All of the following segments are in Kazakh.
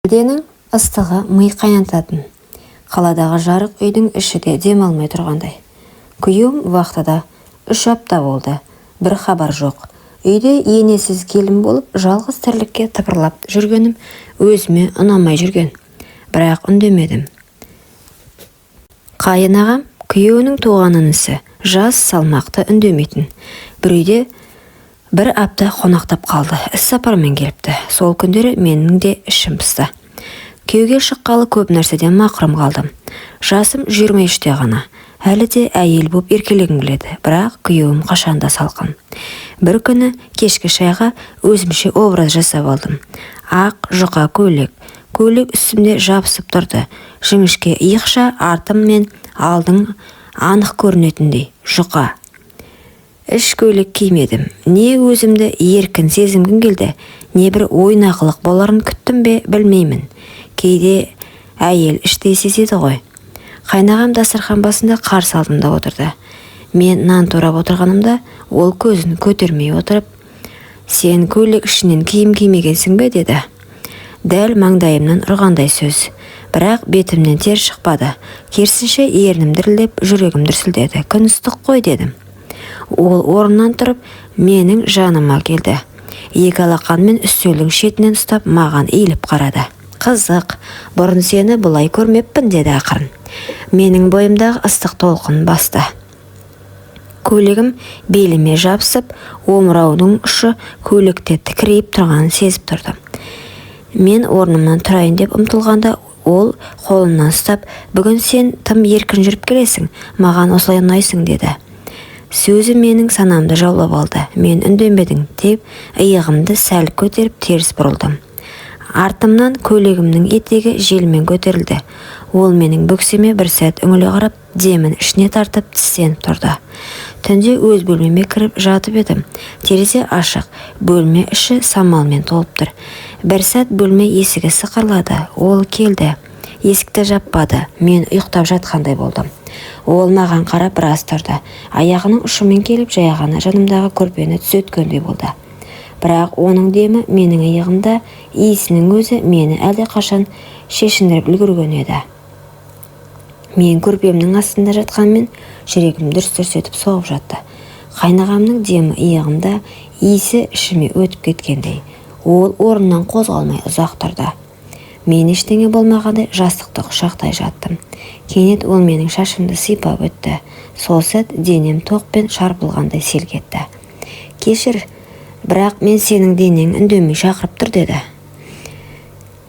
Шілденің ыстығы ми қайнататын. Қаладағы жарық үйдің іші де демалмай тұрғандай. Күйеуім вахтада 3 апта болды. Бір хабар жоқ. Үйде енесіз келін болып, жалғыз тірлікке тыпырлап жүргенім өзіме ұнамай жүрген. Бірақ үндемедім. Қайын ағам күйеуінің туған інісі, жас салмақты үндемейтін. Бір үйде бір апта қонақтап қалды. Іс сапармен келіпті. Сол күндері менің де ішім пысты. Күйеуге шыққалы көп нәрседен мақұрым қалдым. Жасым 23-те ғана. Әлі де әйел боп еркелегім келеді, бірақ күйеуім қашанда салқын. Бір күні кешкі шайға өзімше образ жасап алдым. Ақ жұқа көйлек. Көйлек үстімде жабысып тұрды. Жіңішке иықша артым мен алдың анық көрінетіндей жұқа. Іш көйлек кимедім. Не өзімді еркін сезімгім келді, не бір ойнақылық боларын күттім бе білмеймін. Кейде әйел іштей сезеді ғой. Қайнағам дастархан басында қарсы алдымда отырды. Мен нан турап отырғанымда ол көзін көтермей отырып, «Сен көйлек ішінен киім кимегенсің бе?» деді. Дәл маңдайымнан ұрғандай сөз. Бірақ бетімнен тер шықпады. Керісінше ернім дірілдеп, жүрегім дүрсілдеді. «Күн ыстық қой» дедім. Ол орнынан тұрып, менің жаныма келді. Екі алақанмен үстелдің шетінен ұстап, маған иіліп қарады. «Қызық, бұрын сені бұлай көрмеппін» деді ақырын. Менің бойымдағы ыстық толқын басты. Көйлегім беліме жабысып, омыраудың ұшы көйлекте тікірейіп тұрғанын сезіп тұрдым. Мен орнымнан тұрайын деп ұмтылғанда, ол қолымнан ұстап, «Бүгін сен тым еркін жүріп келесің, маған осылай ұнайсың» деді. Сөзі менің санамды жаулап алды. Мен үндемедім деп, иығымды сәл көтеріп теріс бұрылдым. Артымнан көйлегімнің етегі желмен көтерілді. Ол менің бөксеме бір сәт үңіле қарап, демін ішіне тартып тістеніп тұрды. Түнде өз бөлмеме кіріп жатып едім. Терезе ашық, бөлме іші самалмен толып тұр. Бір сәт бөлме есігі сықырлады. Ол келді. Есікті жаппады. Мен ұйықтап жатқандай болдым. Ол маған қарап біраз тұрды. Аяғының ұшымен келіп жаяғаны жанымдағы көрпені түзеткендей болды. Бірақ оның демі менің иығымда, иісінің өзі мені әлде қашан шешіндіріп үлгерген еді. Мен көрпемнің астында жатқанмен жүрегім дүрс-дүрс етіп соғып жатты. Қайнағамның демі иығымда, иісі ішіме өтіп кеткендей. Ол орнынан қозғалмай ұзақ тұрды. Мен ештеңе болмағандай жастықты құшақтай жаттым. Кенет ол менің шашымды сипап өтті. Сол сәт денем тоқпен шарпылғандай селк етті. «Кешір, бірақ мен сенің денең үндемей шақырып тұр» деді.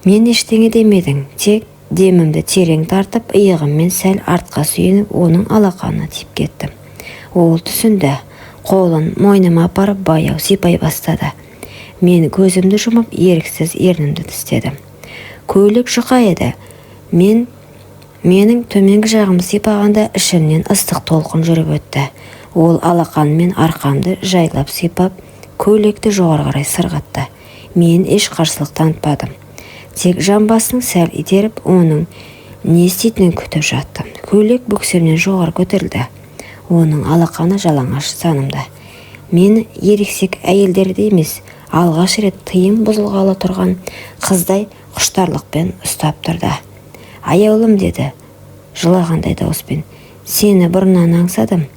Мен ештеңе демедім, тек демімді терең тартып, иығыммен сәл артқа сүйеніп, оның алақанына тиіп кеттім. Ол түсінді. Қолын мойныма апарып баяу сипай бастады. Мен көзімді жұмып, еріксіз ернімді тістедім. Көйлек жұқа еді. Менің төменгі жағымды сипағанда ішімнен ыстық толқын жүріп өтті. Ол алақанмен арқамды жайлап сипап, көйлекті жоғары қарай сырғатты. Мен еш қарсылық танытпадым. Тек жамбасын сәл итеріп, оның не істейтінін күтіп жаттым. Көйлек бөксемнен жоғары көтерілді. Оның алақаны жалаңаш санымда. Мен ересек әйелдерді емес, алғаш рет тыйым бұзылғалы тұрған қыздай құштарлықпен ұстап тұрды. «Аяулым» деді, жылағандай дауыспен. «Сені бұрыннан аңсадым».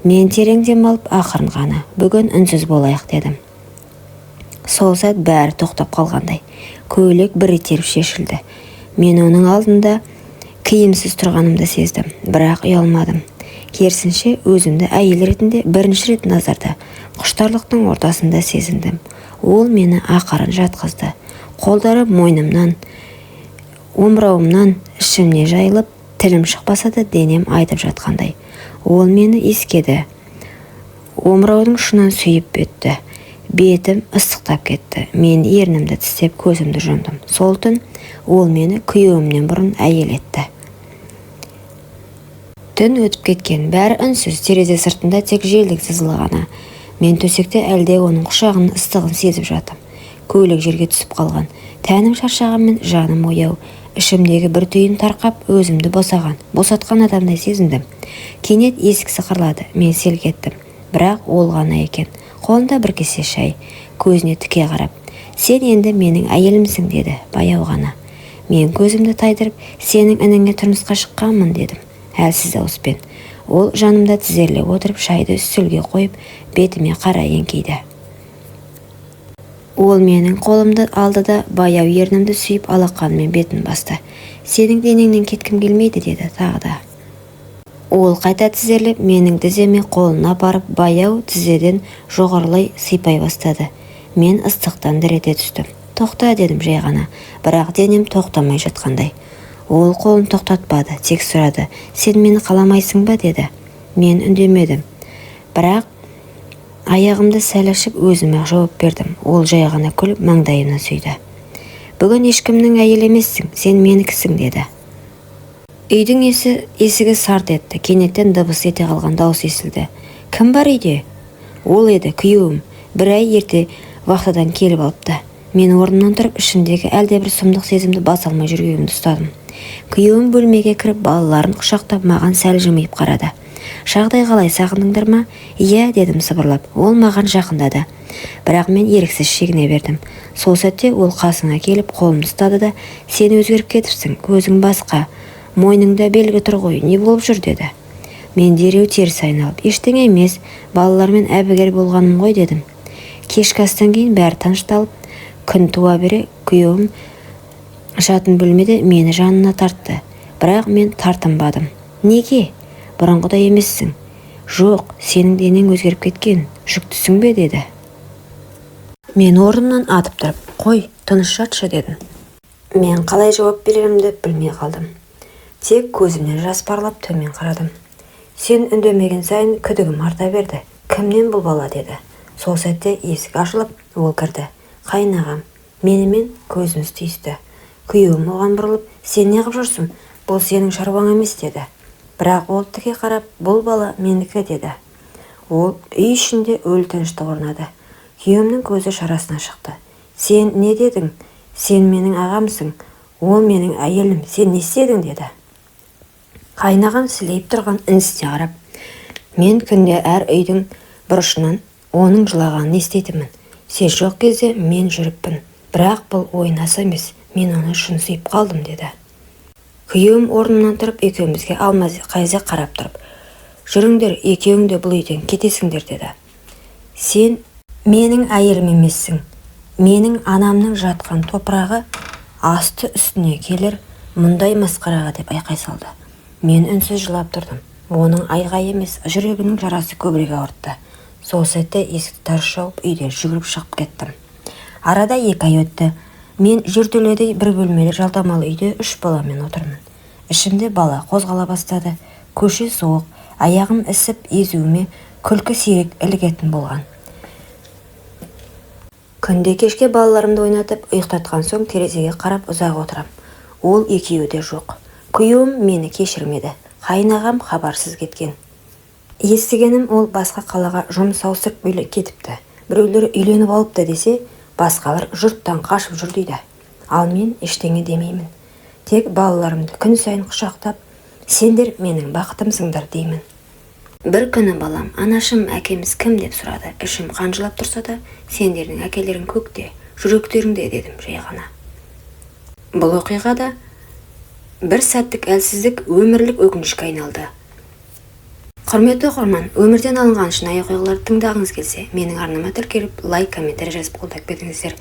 Мен терең дем алып ақырын ғана, «Бүгін үнсіз болайық» дедім. Сол сәт бәрі тоқтап қалғандай. Көйлек бір итеріп шешілді. Мен оның алдында киімсіз тұрғанымды сездім, бірақ ұялмадым. Керісінше өзімді әйел ретінде бірінші рет назарда, құштарлықтың ортасында сезіндім. Ол мені ақырын жатқызды. Қолдары мойнымнан, омырауымнан ішімне жайылып, тілім шықпаса да денем айтып жатқандай. Ол мені иіскеді. Омыраудың ұшынан сүйіп өтті. Бетім ыстықтап кетті. Мен ернімді тістеп көзімді жұмдым. Сол түн ол мені күйеуімнен бұрын әйел етті. Түн өтіп кеткен, бәрі үнсіз, терезе сыртында тек желдің сызылы ғана. Мен төсекте әлде оның құшағының ыстығын сезіп жатым. Көйлек жерге түсіп қалған. Тәнім шаршағанмен жаным ояу. Ішімдегі бір түйін тарқап, өзімді босатқан адамдай сезіндім. Кенет есік сықырлады. Мен селк еттім. Бірақ ол ғана екен. Қолында бір кесе шай. Көзіне тіке қарап, «Сен енді менің әйелімсің» деді, баяу ғана. Мен көзімді тайдырып, сенің ініңе тұрмысқа шыққанмын дедім, әлсіз дауыспен. Ол жанымда тізерлеп отырып, шайды үстелге қойып, бетіме қарай еңкейді. Ол менің қолымды алды да баяу ернімді сүйіп алақанымен бетін басты. Сенің денеңнен кеткім келмейді деді тағы да. Ол қайта тізерлеп, менің тіземе қолын апарып, баяу тізеден жоғарылай сипай бастады. Мен ыстықтан дір ете түстім. Тоқта дедім жай ғана, бірақ денем тоқтамай жатқандай. Ол қолын тоқтатпады, тек сұрады. Сен мені қаламайсың ба деді. Мен үндемедім. Бірақ аяғымды сәл ашып өзіме жауап бердім. Ол жай ғана күліп маңдайымнан сүйді. Бүгін ешкімнің әйелі емессің, сен менікісің деді. Үйдің есігі сарт етті. Кенеттен дыбыс ете қалған дауыс естілді. Кім бар үйде? Ол еді, күйеуім. Бір ай ерте вахтадан келіп алыпты. Мен орнымнан тұрып, ішімдегі әлдебір сұмдық сезімді баса алмай жүргенімді ұстадым. Күйеуім бөлмеге кіріп, балаларын құшақтап, маған сәл жымиып қарады. Жағдай қалай, сағындыңдар ма? Иә, дедім сыбырлап. Ол маған жақындады. Бірақ мен еріксіз шегіне бердім. Сол сәтте ол қасына келіп, қолымды ұстады да, сен өзгеріп кетіпсің, көзің басқа, мойныңда белгі тұр ғой, не болып жүр деді. Мен дереу теріс айналып, ештеңе емес, балалармен әбігер болғаным ғой дедім. Кешкі астан кейін бәрі тынышталып, күн туа бере күйеуім жатын бөлмеде мені жанына тартты. Бірақ мен тартынбадым. Неге? Бұрынғыдай емессің. Жоқ, сенің денең өзгеріп кеткен. Жүктісің бе деді. Мен орнымнан атып тұрып, қой, тыныш жатшы дедім. Мен қалай жауап берерімді білмей қалдым. Тек көзімнен жас парлап төмен қарадым. Сен үндемеген сайын күдігім арта берді. Кімнен бұл бала деді. Сол сәтте есік ашылып, ол кірді. Қайнағам, менімен көзіміз түйісті. Күйеуім оған бұрылып, сен не қып жүрсің? Бұл сенің шаруаң емес деді. Бірақ ол тіке қарап, бұл бала менікі деді. Ол үй ішінде өлі тыныштық орнады. Күйеуімнің көзі шарасына шықты. Сен не дедің? Сен менің ағамсың. Ол менің әйелім. Сен не істедің деді. Қайнаған сілейіп тұрған інісіне қарап, мен күнде әр үйдің бұрышынан оның жылағанын естейтінмін. Сен жоқ кезде мен жүріппін. Бірақ бұл ойнасы емес, мен оны шын сүйіп қалдым деді. Күйеуім орнынан тұрып, екеумізге алма-қайза қарап тұрып, жүріңдер, екеуің де бұл үйден кетесіңдер деді. Сен менің әйелім емессің. Менің анамның жатқан топырағы асты үстіне келер, мұндай масқараға деп айқай салды. Мен үнсіз жылап тұрдым. Оның айғай емес, жүрегінің жарасы көбірек ауыртты. Сол сәтте есікті тарс жауып, үйден жүгіріп шығып кеттім. Арада 2 ай өтті. Мен жертөледе бір бөлмелі жалдамалы үйде 3 баламен отырмын. Ішімде бала қозғала бастады. Көше суық, аяғым ісіп, езуіме күлкі сирек ілігетін болған. Күнде кешке балаларымды ойнатып, ұйықтатқан соң терезеге қарап ұзақ отырам. Ол екеуі де жоқ. Күйеуім мені кешірмеді. Қайнағам хабарсыз кеткен. Естігенім, ол басқа қалаға жұмыс ауыстырып кетіпті. Біреулер үйленіп алыпты десе, басқалар жұрттан қашып жүр дейді. Ал мен ештеңе демеймін. Тек балаларымды күн сайын құшақтап, сендер менің бақытымсыңдар деймін. Бір күні балам, анашым, әкеміз кім деп сұрады. Ішім қанжылап тұрса да, сендердің әкелерің көкте, жүректеріңде дедім жай ғана. Бұл оқиғада бір сәттік әлсіздік өмірлік өкінішке айналды. Құрметті оқырман, өмірден алынған шынайы оқиғаларды тыңдағыңыз келсе, менің арнама тіркеліп, лайк, комментарий жазып қолдап кетіңіздер.